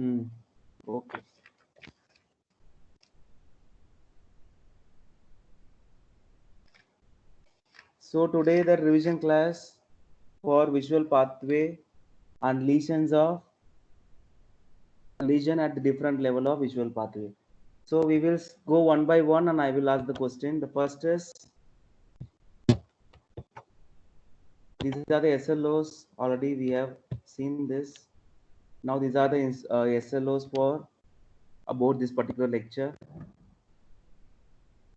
Okay. So today the revision class for visual pathway and lesion at the different level of visual pathway. So we will go one by one and I will ask the question. The first is, these are the SLOs. Already we have seen this. Now these are the SLOs for about this particular lecture.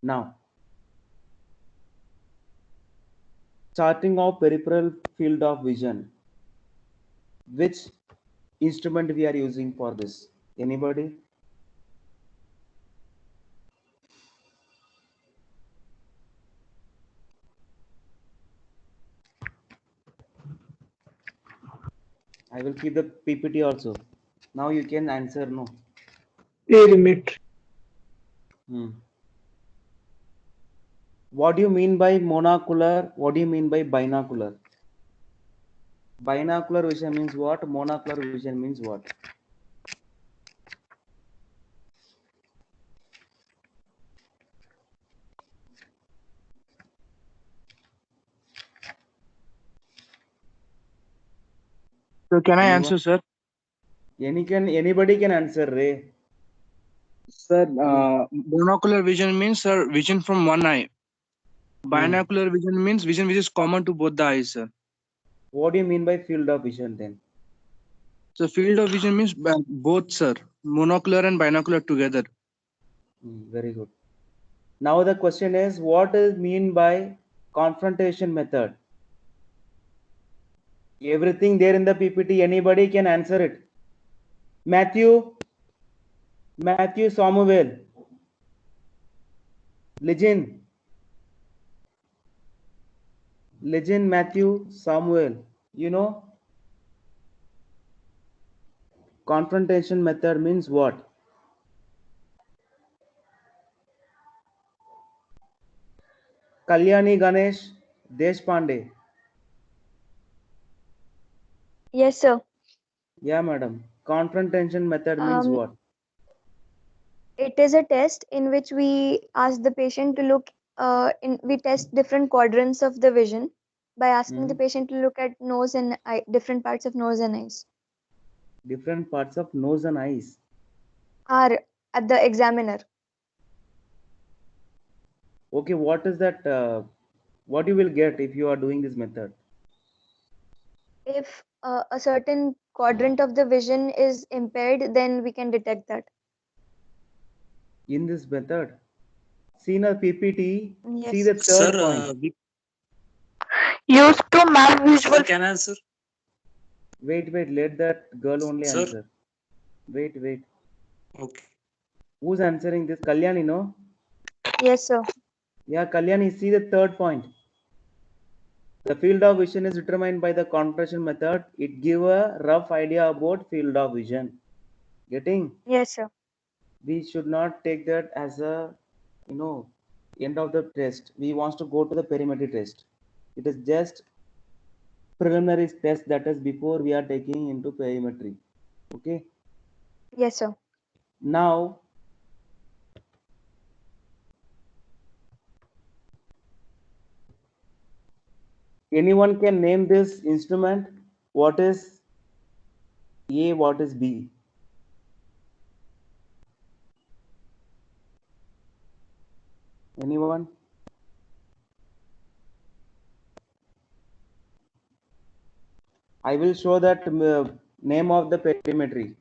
Now, starting of peripheral field of vision. Which instrument we are using for this? Anybody? I will keep the PPT also. Now you can answer no. Perimeter. What do you mean by monocular? What do you mean by binocular? Binocular vision means what? Monocular vision means what? So can I Anyone? answer, sir? Anybody can answer, Ray. Sir, monocular vision means, sir, vision from one eye. Binocular vision means vision which is common to both the eyes, sir. What do you mean by field of vision then? So field of vision means both, sir. Monocular and binocular together. Very good. Now the question is, what is mean by confrontation method? Everything there in the PPT, anybody can answer it. Matthew Samuel, Legend Matthew Samuel. You know, confrontation method means what? Kalyani Ganesh Deshpande. Yes, sir. Yeah, madam. Confrontation method means what? It is a test in which we ask the patient to look we test different quadrants of the vision by asking the patient to look at nose and eye, different parts of nose and eyes. Different parts of nose and eyes. Are at the examiner. Okay, what is that? What you will get if you are doing this method? If a certain quadrant of the vision is impaired, then we can detect that. In this method, see in a PPT, Yes. see the third point. Used to map visual. Sir, can I answer? Wait, let that girl only Sir? answer. Wait. Okay. Who's answering this? Kalyani, no? Yes, sir. Yeah, Kalyani, see the third point. The field of vision is determined by the confrontation method. It give a rough idea about field of vision. Getting? Yes, sir. We should not take that as a, end of the test. We want to go to the perimetry test. It is just preliminary test, that is before we are taking into perimetry. Okay. Yes, sir. Now, anyone can name this instrument. What is A? What is B? Anyone? I will show that name of the perimetry.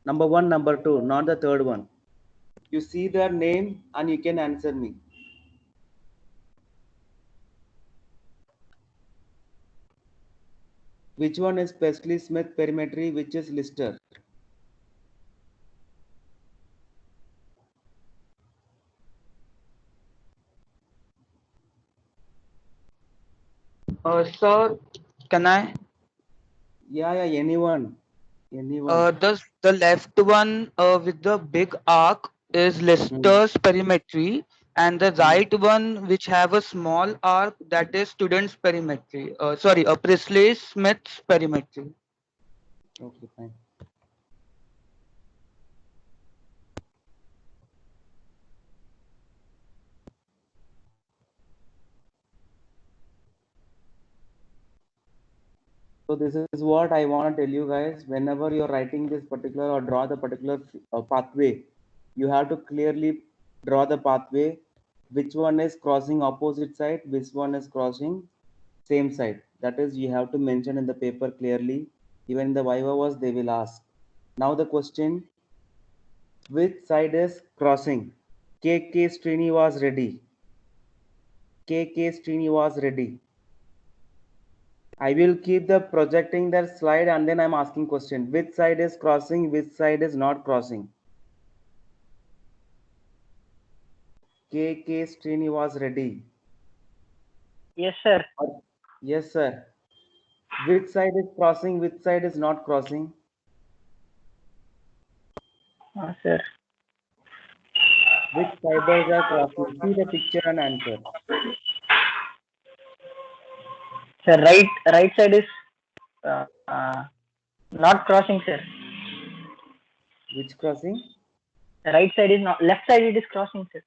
Number 1, number 2, not the third one. You see their name and you can answer me. Which one is Pesley Smith perimetry? Which is Lister? Sir, can I? Yeah, anyone. The left one with the big arc is Leicester's perimetry, and the right one which have a small arc, that is student's perimetry. Sorry, Presley Smith's perimetry. Okay, fine. So this is what I want to tell you guys. Whenever you're writing this particular or draw the particular pathway, you have to clearly draw the pathway. Which one is crossing opposite side? Which one is crossing same side? That is, you have to mention in the paper clearly. Even in the Viva was they will ask. Now the question: which side is crossing? KK Srini was ready. KK Srini was ready. I will keep the projecting that slide and then I'm asking question. Which side is crossing? Which side is not crossing? KK Srini was ready. Yes, sir. Yes, sir. Which side is crossing? Which side is not crossing? Sir. Which fibers are crossing? See the picture and answer. Sir, right side is not crossing, sir. Which crossing? Right side is not. Left side it is crossing, sir.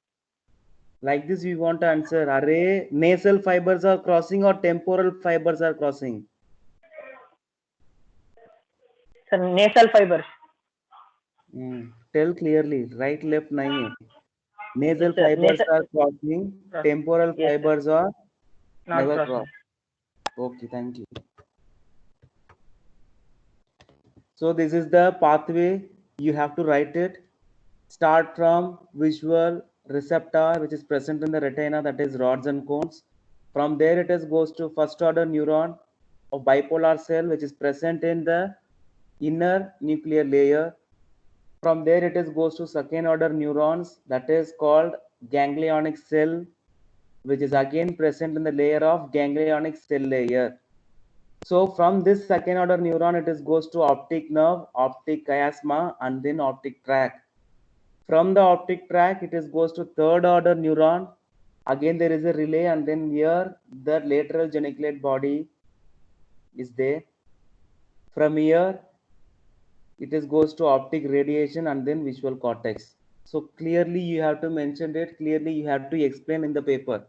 Like this, we want to answer. Array, nasal fibers are crossing or temporal fibers are crossing? Sir, nasal fibers. Tell clearly. Right, left, nahi hai. Nasal Yes, sir. fibers are crossing. Crossing. Temporal Yes, sir. fibers are Not never crossing. cross. Okay, thank you. So this is the pathway. You have to write it. Start from visual receptor, which is present in the retina, that is rods and cones. From there, it is goes to first order neuron of bipolar cell, which is present in the inner nuclear layer. From there, it is goes to second order neurons, that is called ganglionic cell, which is again present in the layer of ganglionic cell layer. So from this second order neuron, it is goes to optic nerve, optic chiasma, and then optic tract. From the optic tract, it is goes to third order neuron. Again, there is a relay, and then here the lateral geniculate body is there. From here, it is goes to optic radiation and then visual cortex. So clearly, you have to mention it. Clearly, you have to explain in the paper,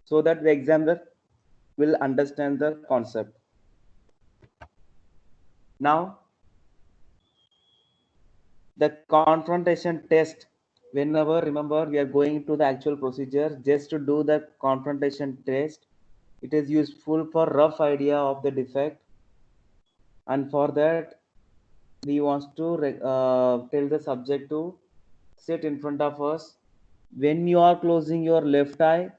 so that the examiner will understand the concept. Now, the confrontation test. Whenever, remember, we are going to the actual procedure, just to do the confrontation test. It is useful for rough idea of the defect, and for that we want to tell the subject to sit in front of us. When you are closing your left eye,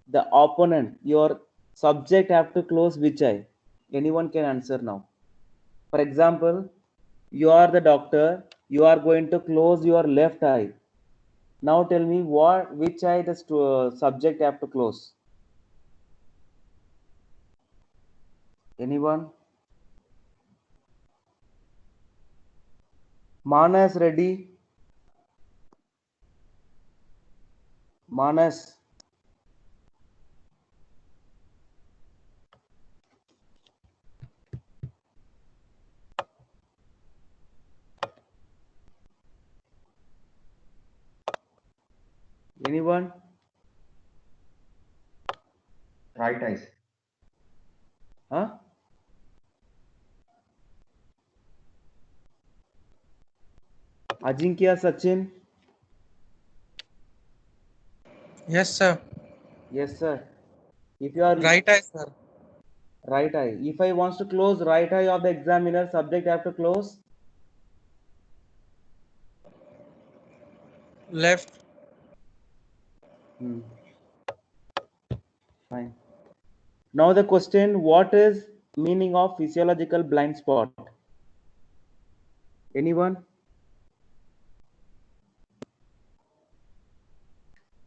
the opponent, your subject, have to close which eye? Anyone can answer now. For example, you are the doctor, you are going to close your left eye. Now tell me which eye the subject have to close? Anyone? Manas ready? Manas. Anyone? Right eyes. Huh? Ajinkya, Sachin? Yes, sir. Yes, sir. If you are Right eye, sir. right eye, if I wants to close right eye of the examiner, subject have to close Left. Fine. Now the question: what is meaning of physiological blind spot? Anyone?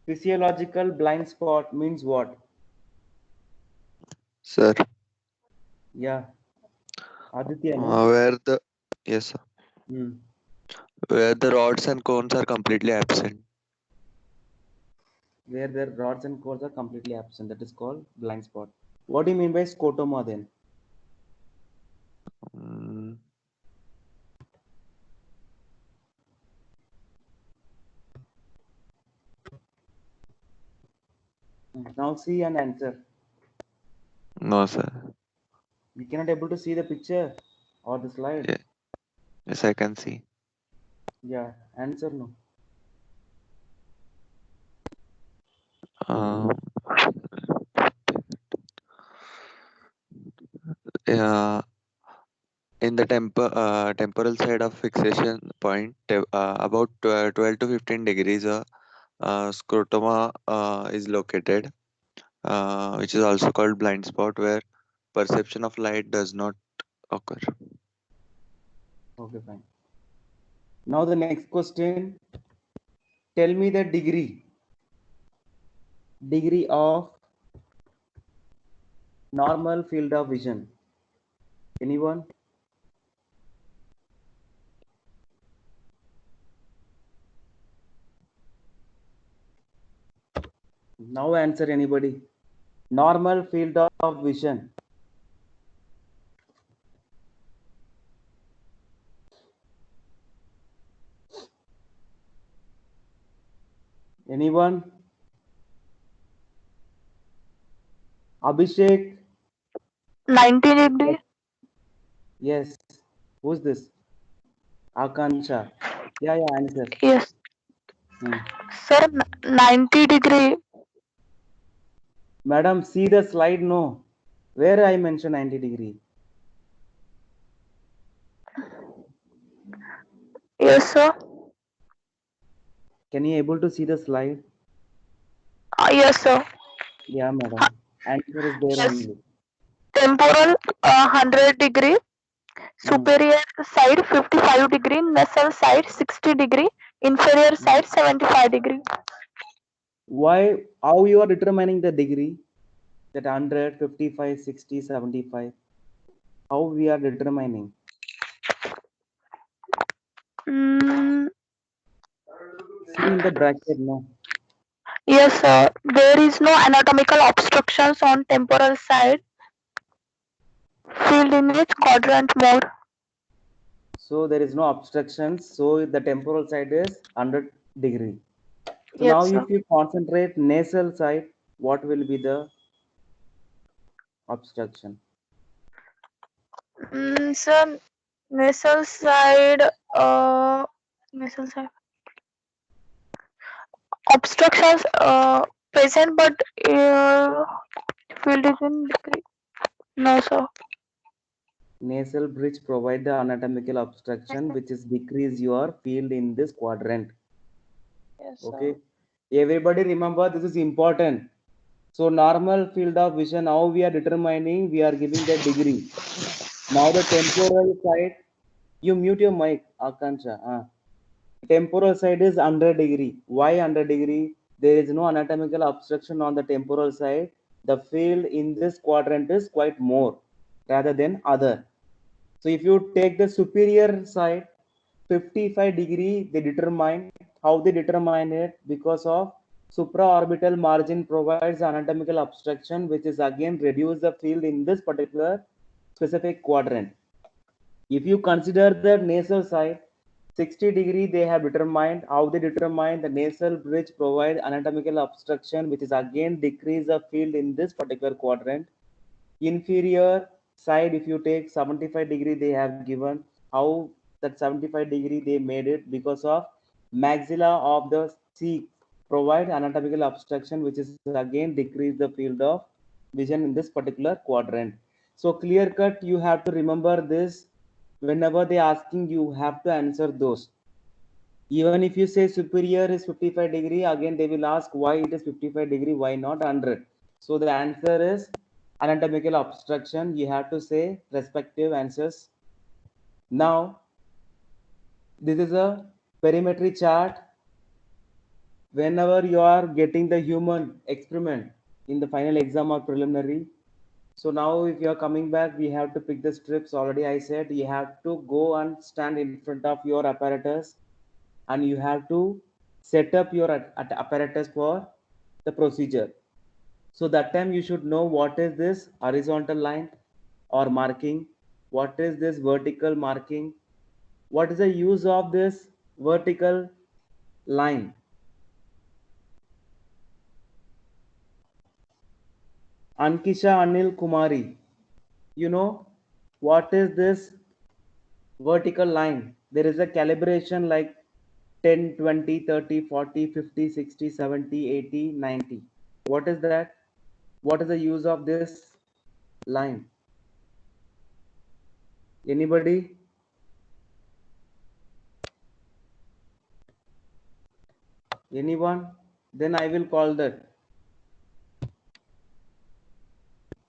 Physiological blind spot means what? Sir, Yeah, Aditya, no? where the yes, sir. Hmm. Where the rods and cones are completely absent. Where the rods and cores are completely absent, that is called blind spot. What do you mean by scotoma then? Mm, Now see and answer. no, sir. cannot able to see the picture or the slide. Yeah. Yes, I can see. Yeah, answer no. Um, yeah, in the temporal side of fixation point, about 12 to 15 degrees, scrotoma is located, which is also called blind spot, where perception of light does not occur. Okay, fine. Now the next question. Tell me the degree of normal field of vision. Anyone? Now answer anybody. Normal field of vision. Anyone? Abhishek? 90 degree. Yes. Who's this? Akansha. Yeah, answer. Yes. Hmm. Sir, 90 degree. Madam, see the slide, no. Where I mentioned 90 degree. Yes, sir. Can you able to see the slide? Yes, sir. Yeah, madam. Answer is there Yes. only. Temporal 100 degree. Hmm. Superior side 55 degree. Nasal side 60 degree. Inferior side 75 degree. Why? How you are determining the degree? That 100, 55, 60, 75. How we are determining? Mm, See in the bracket, no. yes, sir. There is no anatomical obstructions on temporal side. Field in which quadrant mode? So there is no obstructions. So the temporal side is 100 degree. So now Yes, sir. if you concentrate nasal side, what will be the obstruction? Sir, nasal side, nasal side. Obstructions present, but field is in degree. No, sir. Nasal bridge provide the anatomical obstruction which is decrease your field in this quadrant. Yes, Okay. sir. Everybody remember this is important. So normal field of vision, how we are determining, we are giving the degree. Now the temporal side, you mute your mic, Akansha. Temporal side is 100 degree. Why 100 degree? There is no anatomical obstruction on the temporal side. The field in this quadrant is quite more rather than other. So if you take the superior side, 55 degree, they determine how they determine it because of supraorbital margin provides anatomical obstruction, which is again reduce the field in this particular specific quadrant. If you consider the nasal side, 60 degree they have determined how they determine the nasal bridge provide anatomical obstruction, which is again decrease the field in this particular quadrant. Inferior side, if you take 75 degree, they have given how that 75 degree they made it because of maxilla of the cheek provide anatomical obstruction, which is again decrease the field of vision in this particular quadrant. So clear cut, you have to remember this. Whenever they asking, you have to answer those. Even if you say superior is 55 degree, again they will ask why it is 55 degree, why not 100. So the answer is anatomical obstruction. You have to say respective answers. Now this is a perimetry chart. Whenever you are getting the human experiment in the final exam or preliminary, so now if you are coming back, we have to pick the strips. Already I said you have to go and stand in front of your apparatus and you have to set up your apparatus for the procedure. So that time you should know what is this horizontal line or marking, what is this vertical marking, what is the use of this vertical line. Ankisha Anil Kumari, you know What is this vertical line? There is a calibration like 10, 20, 30, 40, 50, 60, 70, 80, 90. What is that? What is the use of this line? Anybody? Anyone? Then I will call that.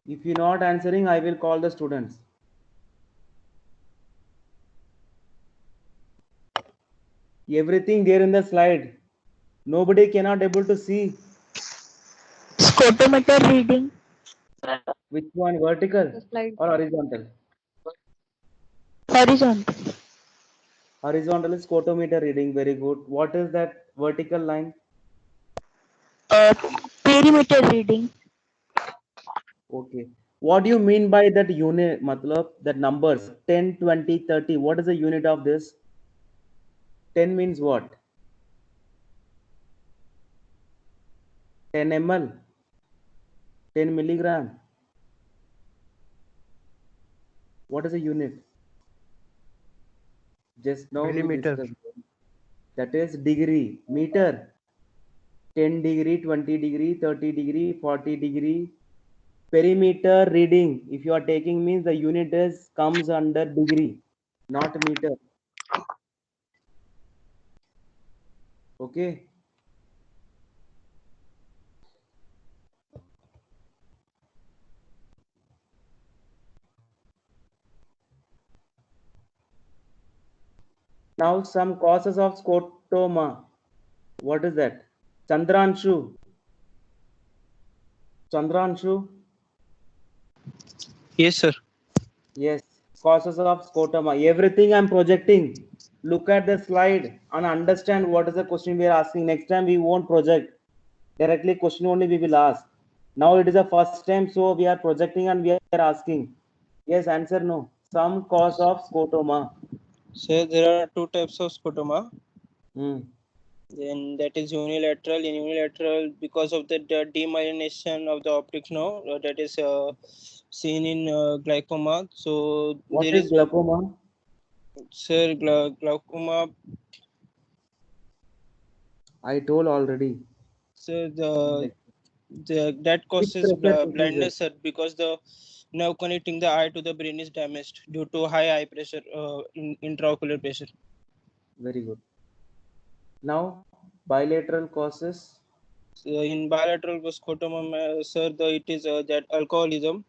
If you're not answering, I will call the students. Everything there in the slide. Nobody cannot able to see. Scotometer reading. Which one, vertical Slide. or horizontal? Horizontal. Horizontal is scotometer reading. Very good. What is that vertical line? Perimeter reading. Okay. What do you mean by that unit? Matlab, that numbers 10, 20, 30. What is the unit of this? 10 means what? 10 ml, 10 milligram. What is the unit? Just now we Millimeter. discussed. That is degree. Meter. 10 degree, 20 degree, 30 degree, 40 degree. Perimeter reading. If you are taking means the unit is comes under degree, not meter. Okay. Now some causes of scotoma. What is that? Chandranshu. Chandranshu. Yes, sir. Yes. Causes of scotoma. Everything I'm projecting. Look at the slide and understand what is the question we are asking. Next time we won't project. Directly question only we will ask. Now it is the first time, so we are projecting and we are asking. Yes, answer no. Some cause of scotoma. Sir, there are two types of scotoma. Hmm. Then that is unilateral. In unilateral, because of the demyelination of the optic nerve, that is seen in glaucoma. So What there is is, glaucoma? sir, glaucoma. I told already. So that Which causes pressure increases? blindness, sir, because the nerve connecting the eye to the brain is damaged due to high eye pressure, intraocular pressure. Very good. Now bilateral causes. So in bilateral scotoma, sir, it is that alcoholism,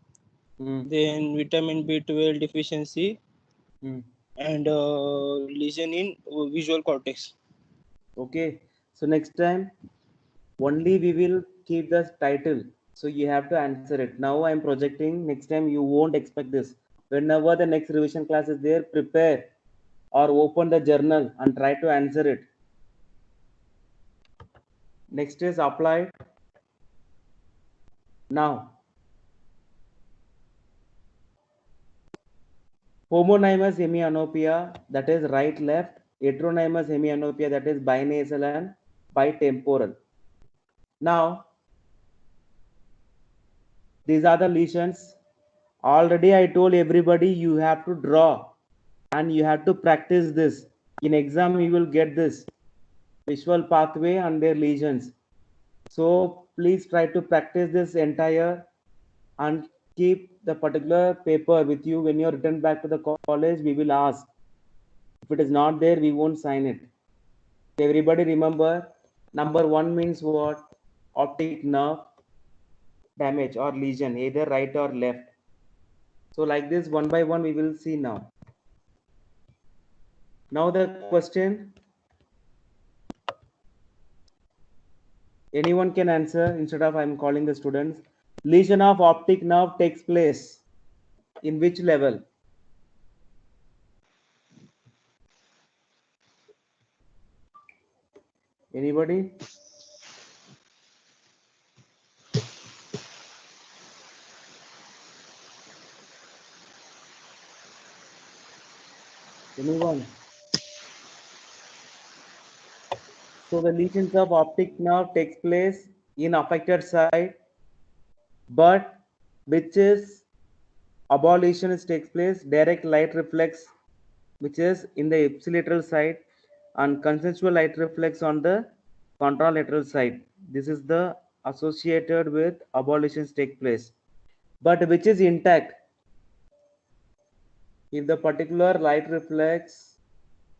Hmm. then vitamin B12 deficiency, Hmm. and lesion in visual cortex. Okay. So next time only we will keep the title. So you have to answer it. Now I'm projecting. Next time you won't expect this. Whenever the next revision class is there, prepare or open the journal and try to answer it. Next is applied. Now, homonymous hemianopia, that is right left. Heteronymous hemianopia, that is binasal and bitemporal. Now, these are the lesions. Already I told everybody you have to draw and you have to practice this. In exam you will get this visual pathway and their lesions. So please try to practice this entire and keep the particular paper with you. When you're returned back to the college, we will ask. If it is not there, we won't sign it. Everybody remember, number one means what? Optic nerve damage or lesion, either right or left. So like this, one by one, we will see now. Now the question, anyone can answer instead of I'm calling the students. Lesion of optic nerve takes place in which level? Anybody? Anyone? So the lesions of optic nerve takes place in affected side, but which is abolition takes place, direct light reflex, which is in the ipsilateral side, and consensual light reflex on the contralateral side. This is the associated with abolitions take place. But which is intact? If the particular light reflex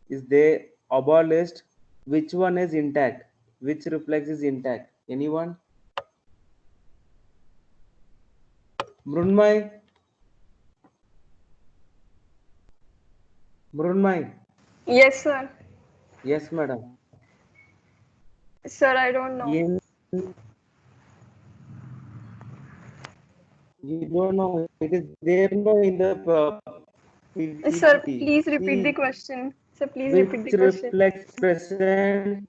is there abolished, which one is intact? Which reflex is intact? Anyone? Mrunmai? Mrunmai? Yes, sir. Yes, madam. Sir, I don't know. You don't know. It is there no in the Sir, PPT. please repeat the See question. Sir, please which repeat the question. reflex present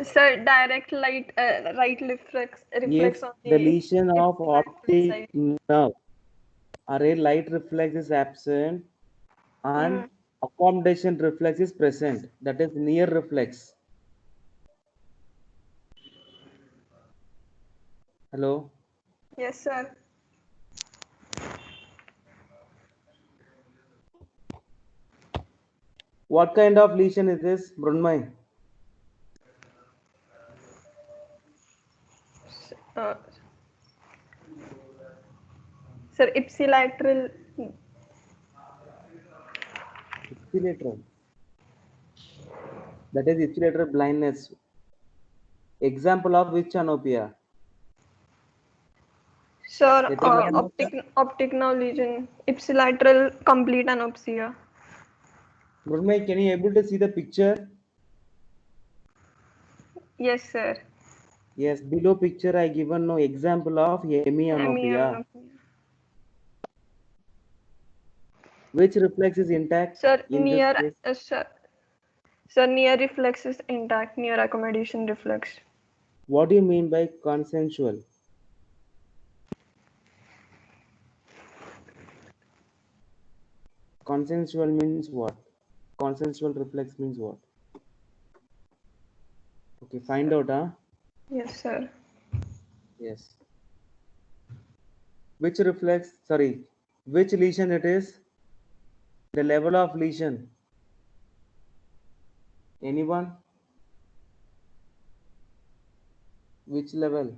Sir, direct light, right reflex if on the the lesion of ipsilateral optic side. nerve or a light reflex is absent and accommodation reflex is present. That is near reflex. Hello. Yes, sir. What kind of lesion is this, Brunmai? Uh, sir, ipsilateral. Ipsilateral. That is ipsilateral blindness. Example of which anopia? Sir, Retinal. optic nerve lesion, ipsilateral complete anopsia. Brunmai, can you able to see the picture? Yes, sir. Yes, below picture I given no example of hemianopia. Which reflex is intact Sir, in near this case? sir, near reflex is intact, near accommodation reflex. What do you mean by consensual? Consensual means what? Consensual reflex means what? Okay, find out, huh? Yes, sir. Yes. Which reflex, sorry, which lesion it is? The level of lesion. Anyone? Which level?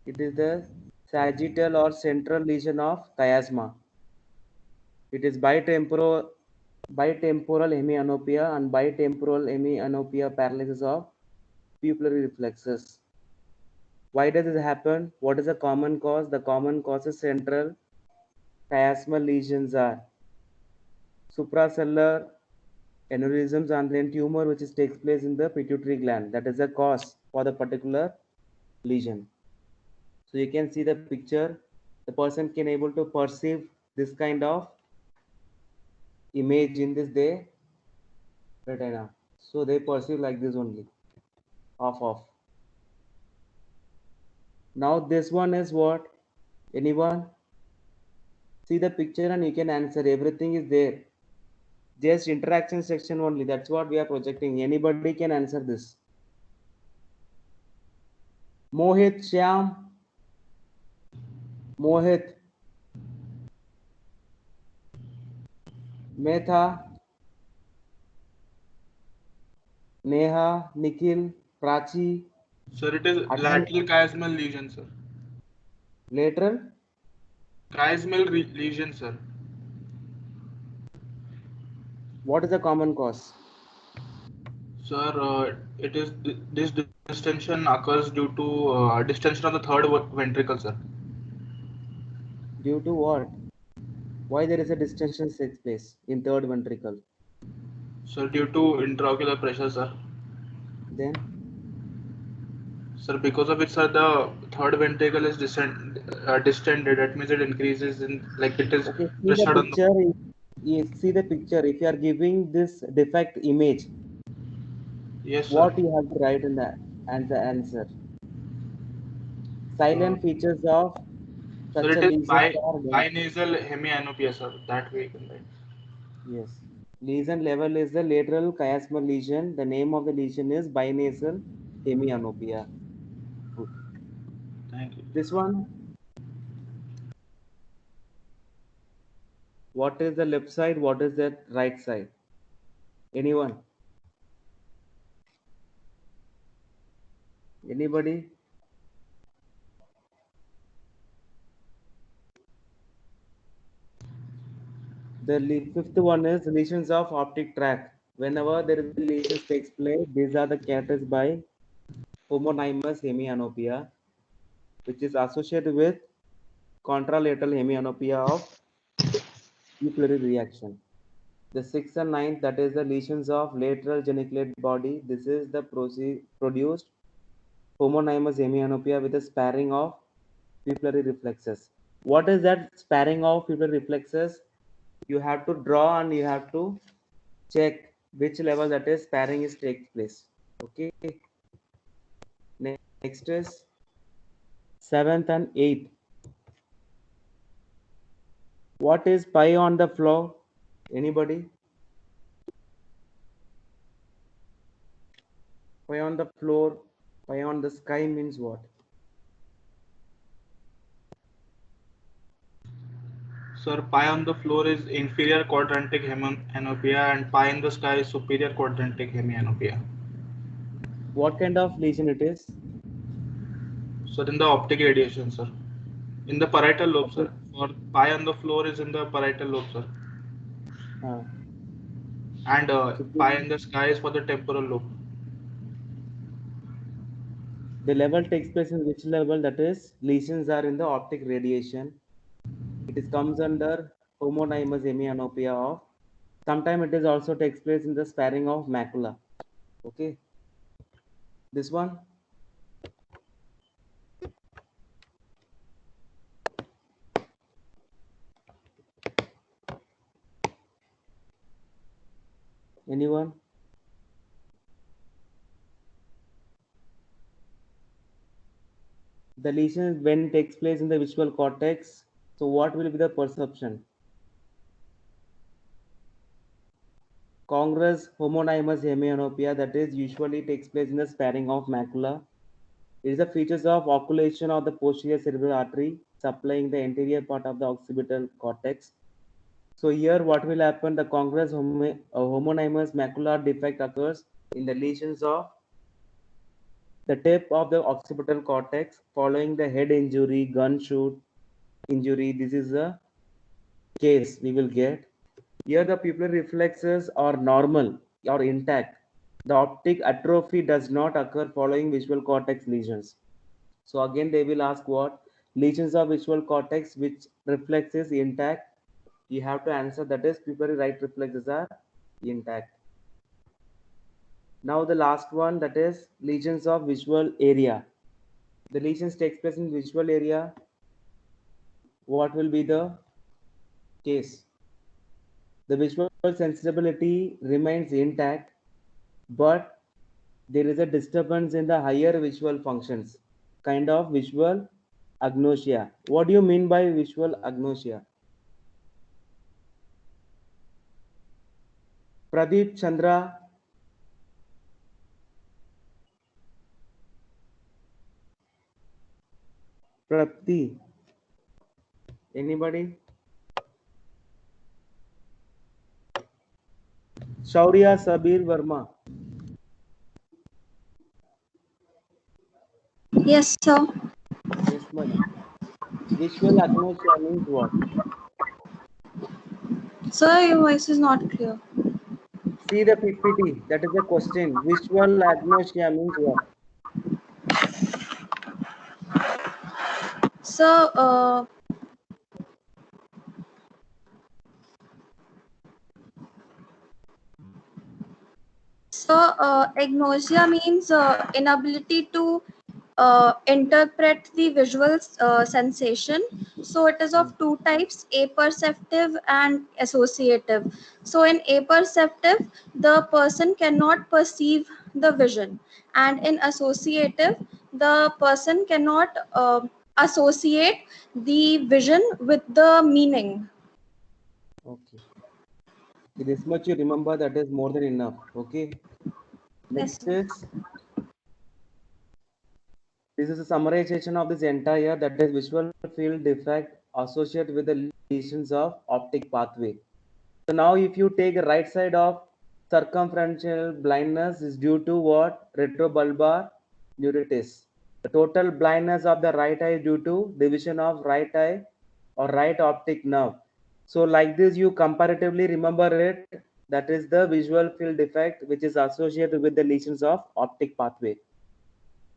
It is the sagittal or central lesion of chiasma. It is bitemporal hemianopia and bitemporal hemianopia paralysis of pupillary reflexes. Why does this happen? What is the common cause? The common cause is central chiasmal lesions are supracellular aneurysms and then tumor which takes place in the pituitary gland. That is the cause for the particular lesion. So you can see the picture. The person can able to perceive this kind of image in this day retina. So they perceive like this only. Off. Now this one is what? Anyone? See the picture and you can answer. Everything is there. Just interaction section only. That's what we are projecting. Anybody can answer this. Mohit, Shyam. Mohit. Metha. Neha. Nikhil. Prachi. Sir, it is Adnan. lateral chiasmal lesion, sir. Lateral? Chiasmal lesion, sir. What is the common cause? Sir, it is this distension occurs due to distension of the third ventricle, sir. Due to what? Why there is a distension takes place in third ventricle? Sir, due to intraocular pressure, sir. Then? Sir, because of it, sir, the third ventricle is distended. That means it increases in, like it is Okay, see the pressured on the. picture. See the picture. If you are giving this defect image, Yes, sir. what you have to write in the answer? Silent features of Sir, such a it is lesion are binasal hemianopia, sir. That way you can write. yes. Lesion level is the lateral chiasmal lesion. The name of the lesion is binasal hemianopia. Good. Thank you. This one? What is the left side? What is the right side? Anyone? Anybody? The fifth one is lesions of optic tract. Whenever there is a lesion takes place, these are the characterized by homonymous hemianopia, which is associated with contralateral hemianopia of pupillary reaction. The sixth and ninth, that is the lesions of lateral geniculate body. This is the produced homonymous hemianopia with a sparing of pupillary reflexes. What is that sparing of pupillary reflexes? You have to draw and you have to check which level that is sparing is takes place. Okay. Next is seventh and eighth. What is pi on the floor? Anybody? Pi on the floor, pi on the sky means what? Sir, pi on the floor is inferior quadrantic hemianopia and pi in the sky is superior quadrantic hemianopia. What kind of lesion it is? So in the optic radiation, sir. In the parietal lobe, Okay. sir. For pi on the floor is in the parietal lobe, sir. And pi in the sky is for the temporal lobe. The level takes place in which level? That is, lesions are in the optic radiation. It is comes under homonymous hemianopia of. Sometimes it is also takes place in the sparing of macula. Okay. This one. Anyone? The lesion when takes place in the visual cortex. So what will be the perception? Congress homonymous hemianopia, that is usually takes place in the sparing of macula. It is the features of occultation of the posterior cerebral artery supplying the anterior part of the occipital cortex. So here what will happen? The congress homonymous macular defect occurs in the lesions of the tip of the occipital cortex following the head injury, gunshot injury. This is a case we will get. Here the pupillary reflexes are normal or intact. The optic atrophy does not occur following visual cortex lesions. So again they will ask what? Lesions of visual cortex which reflex is intact. You have to answer that is pupillary right reflexes are intact. Now the last one, that is lesions of visual area. The lesions takes place in visual area. What will be the case? The visual sensibility remains intact, but there is a disturbance in the higher visual functions, kind of visual agnosia. What do you mean by visual agnosia? Pradeep, Chandra. Prati. Anybody? Shaurya Sabir Verma. Yes, sir. Yes, madam. Visual agnosia means what? Sir, your voice is not clear. See the PPT. That is the question. Visual agnosia means what? Sir, agnosia means inability to interpret the visual sensation. So it is of two types, aperceptive and associative. So in aperceptive, the person cannot perceive the vision, and in associative, the person cannot associate the vision with the meaning. Okay. This much you remember, that is more than enough. Okay. Next is, this is a summarization of this entire, that is visual field defect associated with the lesions of optic pathway. So now if you take the right side of circumferential blindness is due to what? Retrobulbar neuritis. The total blindness of the right eye is due to division of right eye or right optic nerve. So like this, you comparatively remember it. That is the visual field defect which is associated with the lesions of optic pathway.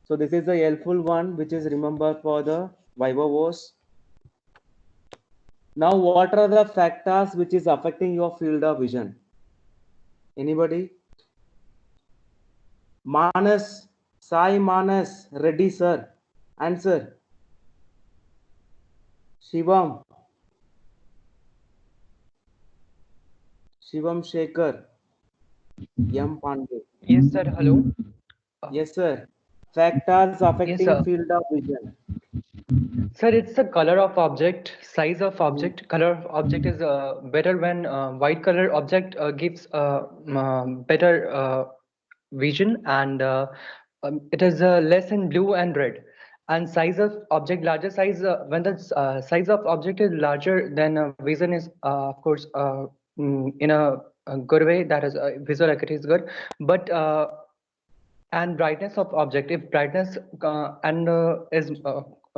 So this is the helpful one which is remembered for the Vivos. Now, what are the factors which is affecting your field of vision? Anybody? Manas, Sai Manas, ready, sir. Answer. Shivam. Shivam Shekhar. M. Pandey. Yes, sir. Hello. Yes, sir. Factors affecting sir. field of vision. Sir, it's the color of object, size of object. Color of object is better when white color object gives better vision, and it is less in blue and red. And size of object, larger size, when the size of object is larger, then vision is, of course, in a good way. That is, visual acuity is good. But and brightness of object, if brightness and is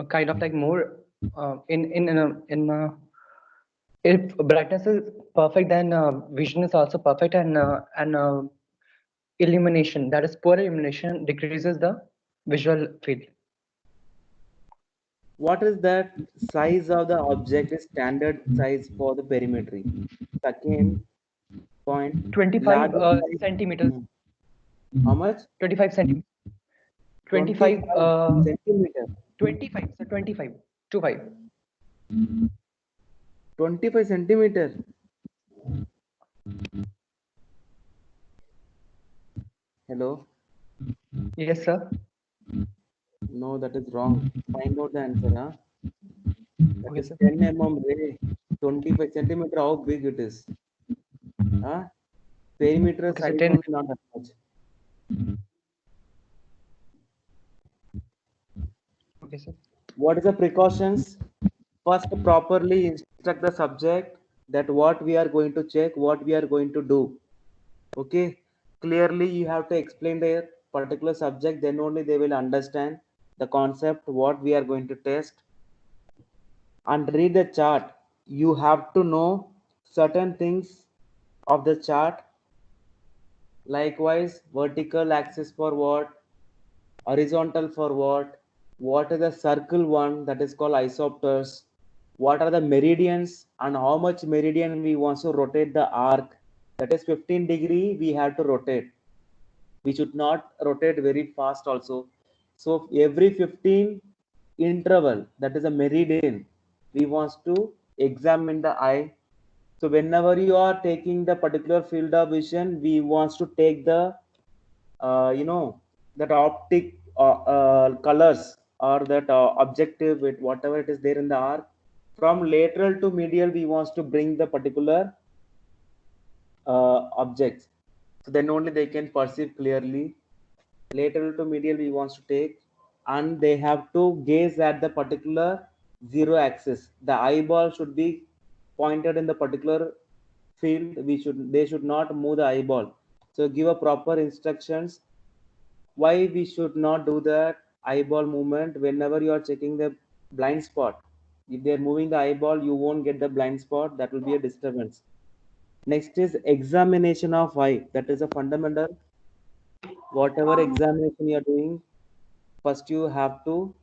kind of like more if brightness is perfect, then vision is also perfect, and illumination, that is poor illumination, decreases the visual field. What is that size of the object is standard size for the perimetry? Second point. 25 larger size. centimeters. How much? 25 centimeters. 25 centimeter. 25, so 25 25. 25 centimeter. Hello. Yes, sir. No, that is wrong. Find out the answer, huh? That Okay, is sir. 10 mm ray. 25 centimeter. How big it is? Huh? Perimeter Okay, so size 10. only, not that much. Okay, sir. What is the precautions? First, properly instruct the subject that what we are going to check, what we are going to do. Okay, clearly you have to explain their particular subject, then only they will understand the concept, what we are going to test. And read the chart. You have to know certain things of the chart. Likewise, vertical axis for what, horizontal for what is the circle one, that is called isopters, what are the meridians and how much meridian we want to rotate the arc, that is 15 degree we have to rotate. We should not rotate very fast also. So every 15 interval, that is a meridian, we want to examine the eye. So whenever you are taking the particular field of vision, we want to take the that optic colors or that objective with whatever it is there in the arc. From lateral to medial, we want to bring the particular objects. So then only they can perceive clearly. Lateral to medial we want to take, and they have to gaze at the particular zero axis. The eyeball should be pointed in the particular field. They should not move the eyeball. So give a proper instructions why we should not do that eyeball movement whenever you are checking the blind spot. If they are moving the eyeball, you won't get the blind spot. That will be a disturbance. Next is examination of eye. That is a fundamental. Whatever examination you are doing, first you have to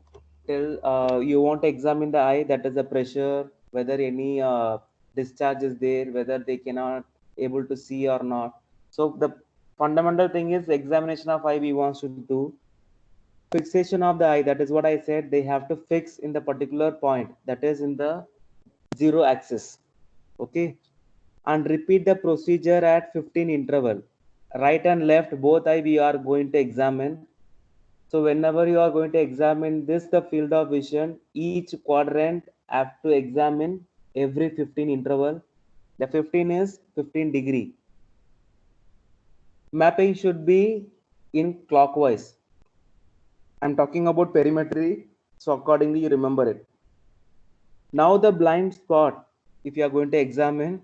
tell you want to examine the eye. That is the pressure, whether any discharge is there, whether they cannot able to see or not. So the fundamental thing is examination of eye we want to do. Fixation of the eye, that is what I said, they have to fix in the particular point, that is in the zero axis. Okay, and repeat the procedure at 15 interval. Right and left both eye we are going to examine. So whenever you are going to examine this, the field of vision, each quadrant have to examine every 15 interval. The 15 is 15 degree. Mapping should be in clockwise. I'm talking about perimetry, so accordingly you remember it. Now the blind spot if you are going to examine,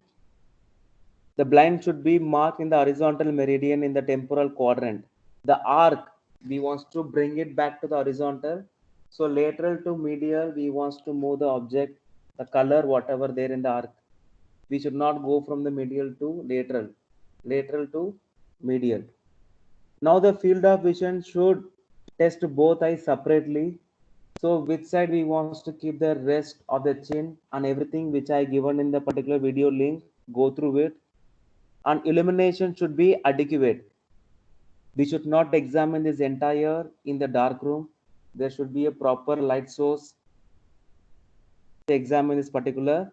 the blind should be marked in the horizontal meridian in the temporal quadrant. The arc, we want to bring it back to the horizontal. So lateral to medial, we want to move the object, the color, whatever there in the arc. We should not go from the medial to lateral, lateral to medial. Now the field of vision should test both eyes separately. So which side we want to keep the rest of the chin and everything which I given in the particular video link, go through it. And illumination should be adequate. We should not examine this entire in the dark room. There should be a proper light source to examine this particular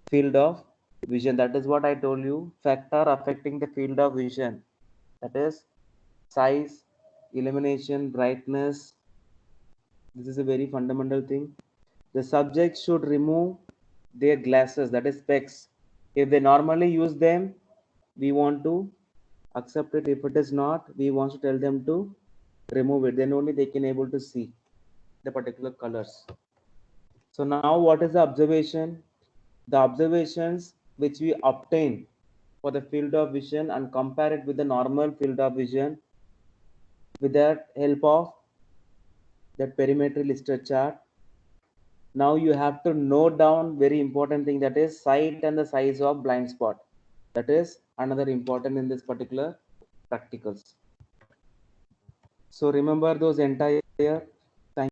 field of vision. That is what I told you, factor affecting the field of vision. That is size, illumination, brightness. This is a very fundamental thing. The subject should remove their glasses, that is specs. If they normally use them, we want to accept it. If it is not, we want to tell them to remove it. Then only they can able to see the particular colors. So now what is the observation? The observations which we obtain for the field of vision and compare it with the normal field of vision with the help of that perimetry listed chart. Now you have to note down very important thing, that is sight and the size of blind spot. That is another important in this particular practicals. So remember those entire